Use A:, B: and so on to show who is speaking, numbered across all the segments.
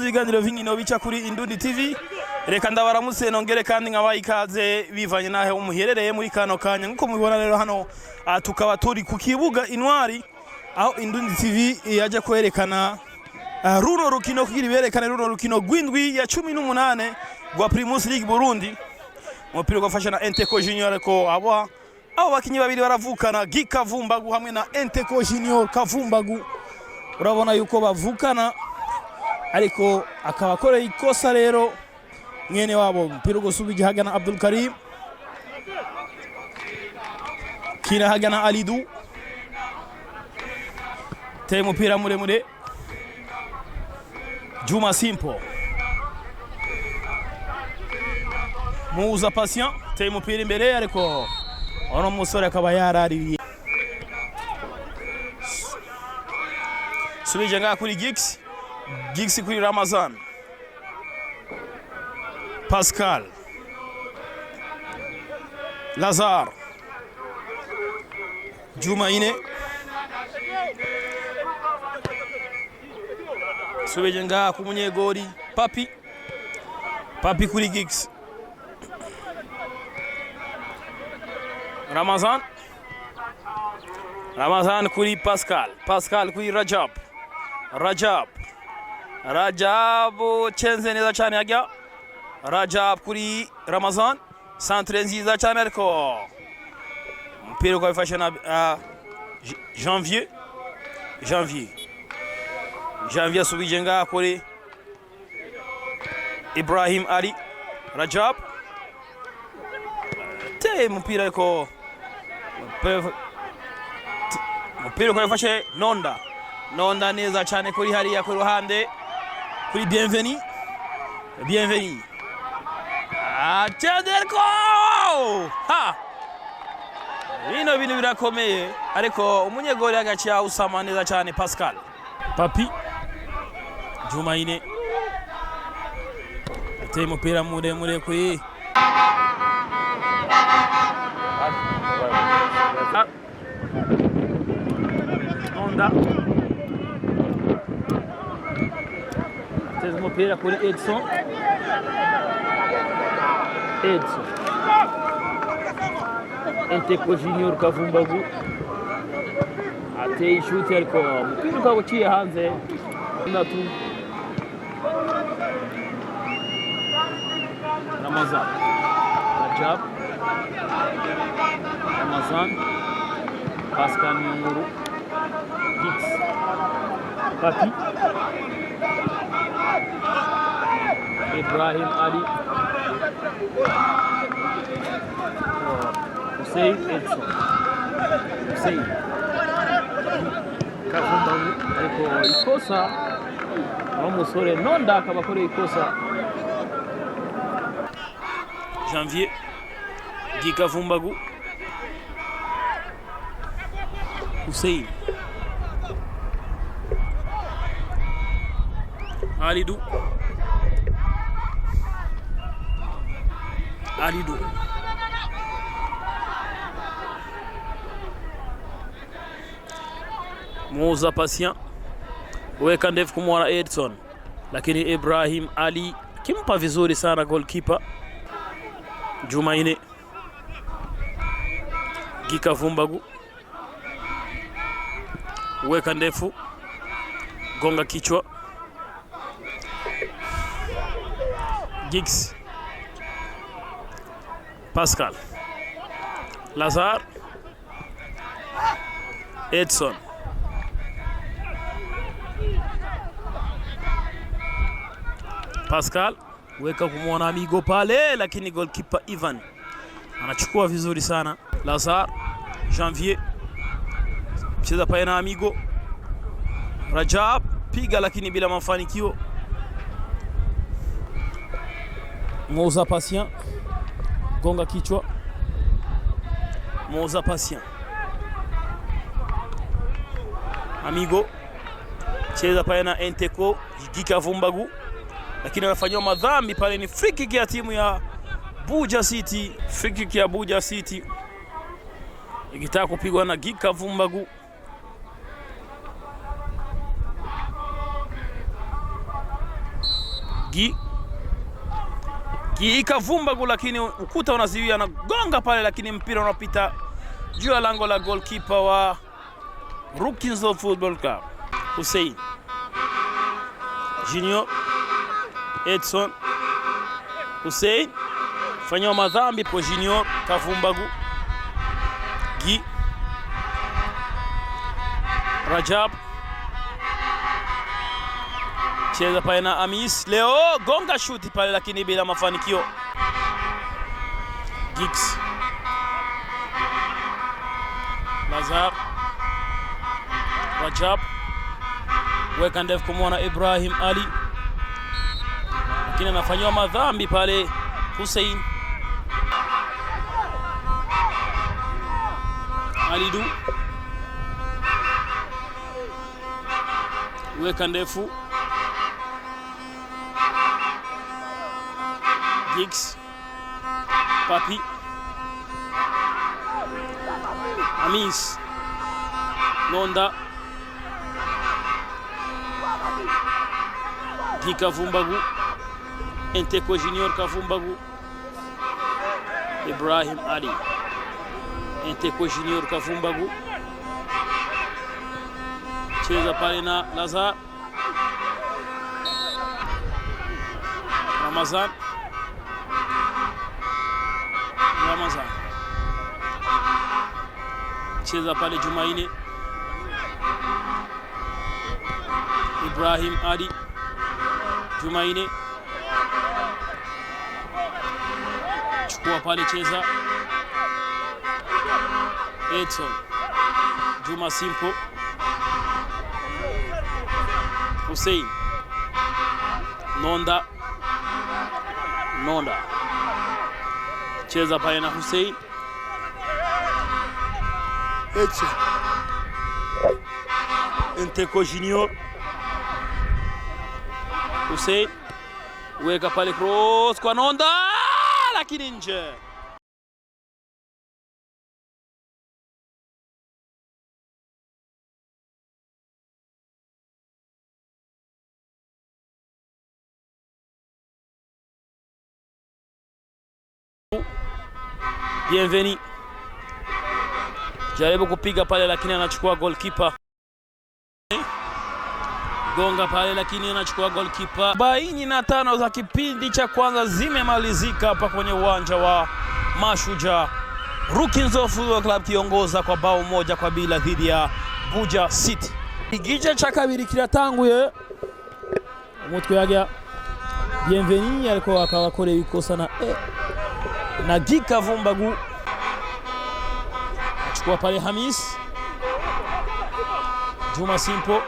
A: bakunze ibiganiro v'inkino bica kuri Indundi TV. Reka ndabaramutse nongere kandi nkabaye ikaze bivanye naho umuherereye muri kano kanya nkuko mubibona rero hano tukaba turi ku kibuga Intwari aho Indundi TV yaje kwerekana runo rukino kugira berekane runo rukino gwindwi ya 18 gwa Primus League Burundi. Umupira gwafasha na Enteko Junior ko abo bakinyi babiri baravukana Gikavumbagu hamwe na Enteko Junior Kavumbagu. Urabona yuko bavukana ariko akaba akoreye ikosa rero mwene wabo. Mpira gusubije hagana Abdul Karim, kina hagana Alidu, te mupira muremure Juma Simple, Muza Patient, te mupira imbere ariko ono musore akaba yaraririye. Subije nga kuri Gix kuri Ramazan, Pascal, Lazar, Jumaine, subije nga ku munyegori Papi kuri Gix, Ramazan kuri Pascal kuri Rajab chenze neza cyane yajya Rajab kuri Ramazan, centre nziza cyane ariko mpira ko ifashe na Janvier subije nga kuri Ibrahim Ali, Rajab te mpira ko ifashe Nonda neza cyane kuri hariya ku ruhande kuri Bienveni Atenderko bino bintu birakomeye ariko umunyegori agacia usama neza cyane Pascal. Papi Jumaine te mupira muremure kuri Nonda tez mupira kuri Edson Enteko Junior Kavumbagu ateye ishuti ariko mupira ukaba uciye hanze. Ramazan, Rajab, Pascal Nyunguru, Gix, Papi, Ibrahim Ali, Hussein Edson, Kavumbagu ariko ikosa umusore Nonda akaba akoreye ikosa. Janvier Gikavumbagu, Hussein Alidu Muza Patient weka ndefu kumwona Edson, lakini Ibrahim Ali kimpa vizuri sana goalkeeper Jumaine. Gikavumbagu weka ndefu, gonga kichwa Gix, Pascal, Lazar, Edson, Pascal weka kumwona Amigo pale, lakini goalkeeper Ivan anachukua vizuri sana. Lazar, Janvier cheza pale na Amigo, Rajab piga lakini bila mafanikio. Muza Patient gonga kichwa, Muza Patient, Amigo cheza pale na Enteko Gikavumbagu, lakini anafanywa madhambi pale. Ni free kick ya timu ya Buja City, ikitaka kupigwa na Gikavumbagu. Gi Kavumbagu, lakini ukuta unaziwia na gonga pale, lakini mpira unapita juu ya lango la goalkeeper wa Rukinzo Football Club. Hussein Junior Edson Hussein fanywa madhambi kwa Junior Kavumbagu. Gi Rajab cheza pale na Amis leo gonga shuti pale, lakini bila mafanikio. Giggs Lazar Rajab weka ndefu kumwona Ibrahim Ali, lakini anafanywa madhambi pale. Hussein Alidu weka ndefu. Giggs Papi Amis Nonda Gi Kavumbagu Enteko Junior Kavumbagu Ibrahim Ali Enteko Junior Kavumbagu cheza pale na Lazar Ramazan cheza pale Jumaine Ibrahim Ali Jumaine chukua pale, cheza Edson Juma Simpo Hussein Nonda cheza pale na Hussein Edson Enteko Junior Hussein weka pale cross kwa Nonda, lakini nje. Bienveni jaribu kupiga pale, lakini anachukua goalkeeper. Gonga pale, lakini anachukua goalkeeper. 45 za kipindi cha kwanza zimemalizika hapa kwenye uwanja wa Mashujaa. Rukinzo Football Club kiongoza kwa bao 1-0 dhidi ya Buja City. Igice cha kabiri kiratanguye umutwe yaga Bienveni alikuwa akawakore ikosa na Gi Kavumbagu achukua pale Hamis Juma Simpo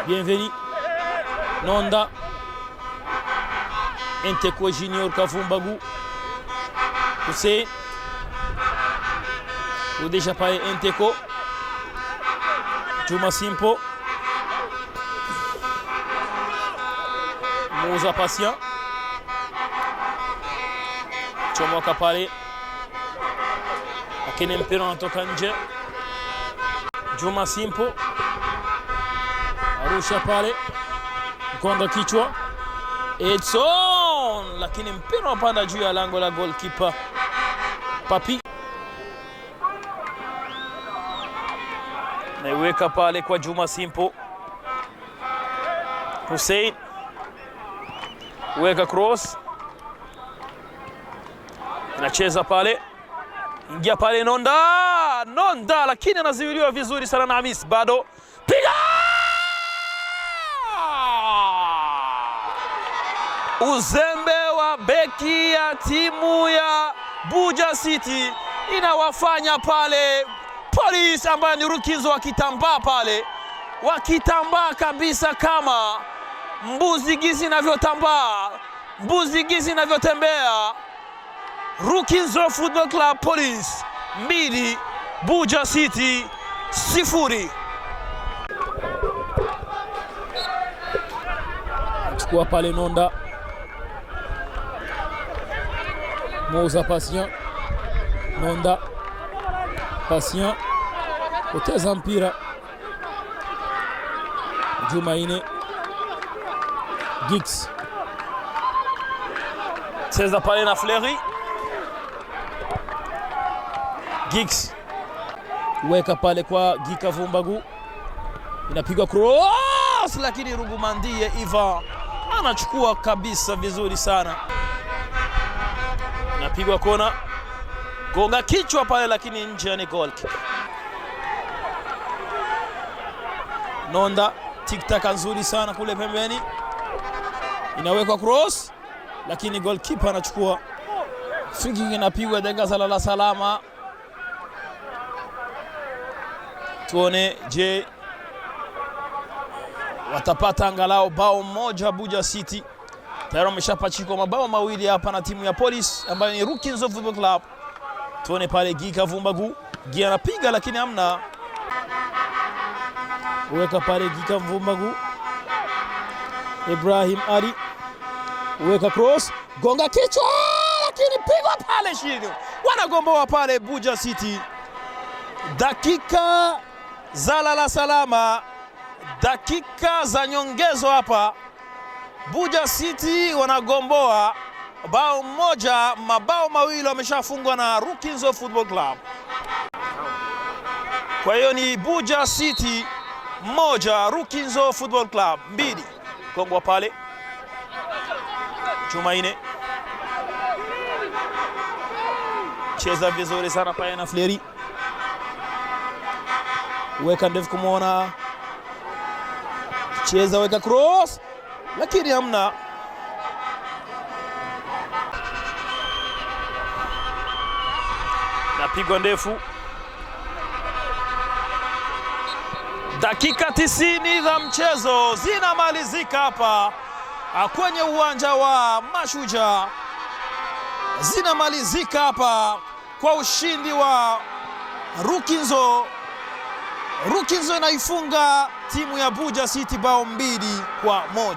A: Bienveni Nonda Enteko Junior Kavumbagu Hussein udesha pale Enteko Juma Simpo Musa Patient chomoka pale, lakini mpira unatoka nje. Juma Simpo arusha pale, mkonga kichwa Edson, lakini mpira unapanda juu ya lango la goalkeeper Papi. Naiweka pale kwa Juma Simpo. Hussein weka cross, anacheza pale, ingia pale Nonda, lakini anaziwiliwa vizuri sana na Hamis. Bado piga, uzembe wa beki ya timu ya Buja City inawafanya pale Police ambaye ni Rukinzo wakitambaa pale, wakitambaa kabisa kama mbuzi gizi inavyotambaa, mbuzi gizi inavyotembea. Rukinzo Football Club Police 2, Buja City 0. Chukua pale Nonda, Musa Patient, Nonda Patient poteza mpira. Jumaine Giggs cheza pale na Fleury. Giggs weka pale kwa Gika Vumbagu, inapigwa cross, lakini Rugumandie Iva anachukua kabisa vizuri sana. Inapigwa kona, gonga kichwa pale, lakini nje, ni goal kick. Nonda tiktaka nzuri sana kule pembeni, inawekwa cross, lakini goalkeeper anachukua. Free kick inapigwa Denga Salala salama. Tuone, je, watapata angalau bao moja Buja City? Tayari wameshapachikwa mabao mawili hapa na timu ya Police ambayo ni Rukinzo Football Club. Tuone pale Gika Vumbagu, Gia anapiga lakini hamna. Weka pale Gika Vumbagu, Ibrahim Ali weka cross, gonga kichwa, lakini pigwa pale chini. Wanagomboa pale Buja City. Dakika za lala salama, dakika za nyongezo hapa. Buja City wanagomboa bao moja, mabao mawili wameshafungwa na Rukinzo Football Club. Kwa hiyo ni Buja City moja, Rukinzo Football Club mbili. Kongwa pale Jumaine, cheza vizuri sana pale na Fleury, weka ndefu kumwona, cheza, weka cross, lakini hamna. Napigwa ndefu. Dakika 90 za mchezo zinamalizika hapa kwenye uwanja wa Mashujaa, zinamalizika hapa kwa ushindi wa Rukinzo. Rukinzo inaifunga timu ya Buja City bao 2-1.